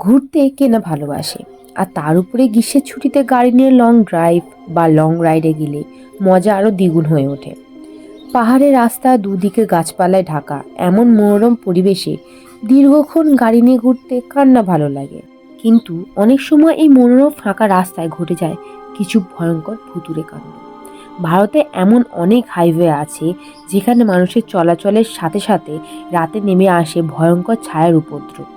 ঘুরতে কে না ভালোবাসে। আর তার উপরে গ্রীষ্মের ছুটিতে গাড়ি নিয়ে লং ড্রাইভ বা লং রাইডে গেলে মজা আরও দ্বিগুণ হয়ে ওঠে। পাহাড়ের রাস্তা দুদিকে গাছপালায় ঢাকা এমন মনোরম পরিবেশে দীর্ঘক্ষণ গাড়ি নিয়ে ঘুরতে কার না ভালো লাগে। কিন্তু অনেক সময় এই মনোরম ফাঁকা রাস্তায় ঘটে যায় কিছু ভয়ঙ্কর ভুতুড়ে কাণ্ড। ভারতে এমন অনেক হাইওয়ে আছে যেখানে মানুষের চলাচলের সাথে সাথে রাতে নেমে আসে ভয়ঙ্কর ছায়ার উপদ্রব।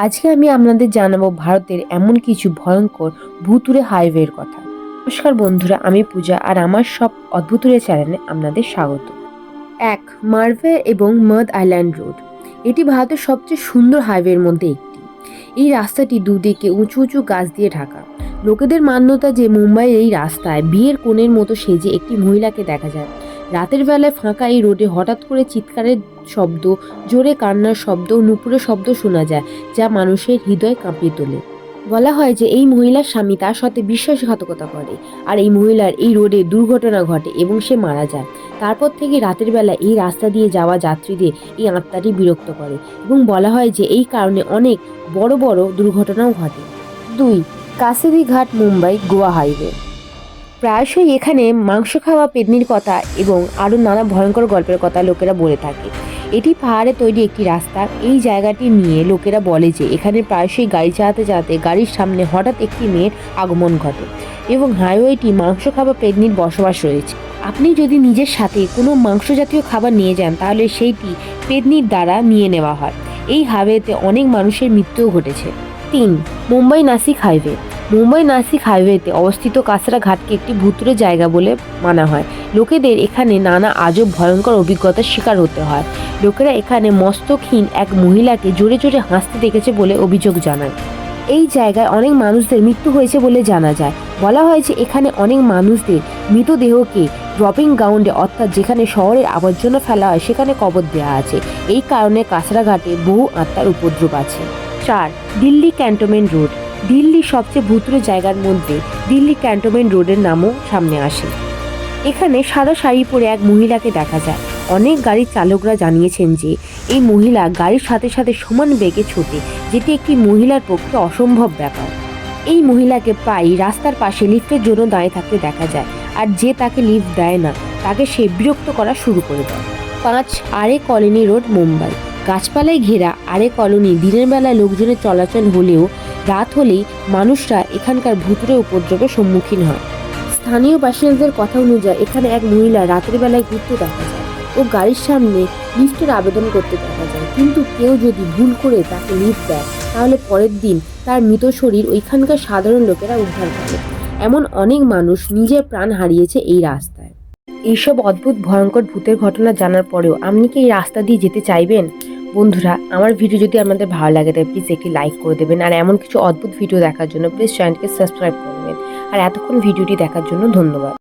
আজকে আমি আপনাদের জানাবো ভারতের এমন কিছু ভয়ঙ্কর ভুতুড়ে হাইওয়ের কথা। নমস্কার বন্ধুরা, আমি পূজা আর আমার সব অদ্ভুতুড়ে চ্যানেলে আপনাদের স্বাগত। 1. মার্ভে এবং মাদ আইল্যান্ড রোড। এটি ভারতের সবচেয়ে সুন্দর হাইওয়ের মধ্যে একটি। এই রাস্তাটি দুদিকে উঁচু উঁচু গাছ দিয়ে ঢাকা। লোকেদের মান্যতা যে মুম্বাইয়ের এই রাস্তায় বিয়ের কোণের মতো সেজে একটি মহিলাকে দেখা যায়। রাতের বেলায় ফাঁকা এই রোডে হঠাৎ করে চিৎকারের শব্দ, জোরে কান্নার শব্দ, নুপুরের শব্দ শোনা যায়, যা মানুষের হৃদয় কাঁপিয়ে তোলে। বলা হয় যে এই মহিলার স্বামী তার সাথে বিশ্বাসঘাতকতা করে, আর এই মহিলার এই রোডে দুর্ঘটনা ঘটে এবং সে মারা যায়। তারপর থেকে রাতের বেলা এই রাস্তা দিয়ে যাওয়া যাত্রীদের এই আত্মাটি বিরক্ত করে এবং বলা হয় যে এই কারণে অনেক বড় বড় দুর্ঘটনাও ঘটে। 2. কাসেরি ঘাট মুম্বাই গোয়া হাইওয়ে। প্রায়শই এখানে মাংস খাওয়া পেত্নির কথা এবং আরও নানা ভয়ঙ্কর গল্পের কথা লোকেরা বলে থাকে। এটি পাহাড়ে তৈরি একটি রাস্তা। এই জায়গাটি নিয়ে লোকেরা বলে যে এখানে প্রায়শই গাড়ি চালাতে চালাতে গাড়ির সামনে হঠাৎ একটি মেয়ের আগমন ঘটে এবং হাইওয়েটি মাংস খাওয়া পেত্নির বসবাস রয়েছে। আপনি যদি নিজের সাথে কোনো মাংস জাতীয় খাবার নিয়ে যান তাহলে সেইটি পেত্নির দ্বারা নিয়ে নেওয়া হয়। এই হাইওয়েতে অনেক মানুষের মৃত্যুও ঘটেছে। 3. মুম্বাই নাসিক হাইওয়ে। মুম্বাই নাসিক হাইওয়েতে অবস্থিত কাসরা ঘাটকে একটি ভুতুড়ে জায়গা বলে মানা হয়। লোকেদের এখানে নানা আজব ভয়ঙ্কর অভিজ্ঞতার শিকার হতে হয়। লোকেরা এখানে মস্তকহীন এক মহিলাকে জোরে জোরে হাসতে দেখেছে বলে অভিযোগ জানায়। এই জায়গায় অনেক মানুষদের মৃত্যু হয়েছে বলে জানা যায়। বলা হয় যে এখানে অনেক মানুষদের মৃতদেহকে ড্রপিং গ্রাউন্ডে, অর্থাৎ যেখানে শহরের আবর্জনা ফেলা হয়, সেখানে কবর দেওয়া আছে। এই কারণে কাসরা ঘাটে বহু আত্মার উপদ্রব আছে। 4. Delhi cantonment road. দিল্লির সবচেয়ে ভুতুড়ে জায়গার মধ্যে দিল্লি ক্যান্টনমেন্ট রোডের নামও সামনে আসে। এখানে সাদা শাড়ি পরে এক মহিলাকে দেখা যায়। অনেক গাড়ির চালকরা জানিয়েছেন যে এই মহিলা গাড়ির সাথে সাথে সমান বেগে ছোটে, যেটি একটি মহিলার পক্ষে অসম্ভব ব্যাপার। এই মহিলাকে প্রায়ই রাস্তার পাশে লিফটের জন্য দাঁড়িয়ে থাকতে দেখা যায়, আর যে তাকে লিফট দেয় না তাকে সে বিরক্ত করা শুরু করে দেয়। 5. আরে কলোনি রোড মুম্বাই। গাছপালায় ঘেরা আরে কলোনি দিনের বেলায় লোকজনের চলাচল হলেও রাত হলেই মানুষরা এখানকার ভুতুড়ে উপদ্রবের সম্মুখীন হয়। স্থানীয় বাসিন্দাদের কথা অনুযায়ী এখানে এক মহিলা রাতের বেলায় ঘুরতে দেখা যায় ও গাড়ির সামনে লিফটের আবেদন করতে দেখা যায়, কিন্তু কেউ যদি ভুল করে তাকে লিফট দেয় তাহলে পরের দিন তার মৃত শরীর ওইখানকার সাধারণ লোকেরা উদ্ধার করে। এমন অনেক মানুষ নিজের প্রাণ হারিয়েছে এই রাস্তায়। এইসব অদ্ভুত ভয়ঙ্কর ভূতের ঘটনা জানার পরেও আপনি কি এই রাস্তা দিয়ে যেতে চাইবেন? বন্ধুরা, আমার ভিডিও যদি আপনাদের ভালো লাগে তাহলে প্লিজ একটি লাইক করে দেবেন, আর এমন কিছু অদ্ভুত ভিডিও দেখার জন্য প্লিজ চ্যানেলকে সাবস্ক্রাইব করে নেবেন। আর এতক্ষণ ভিডিওটি দেখার জন্য ধন্যবাদ।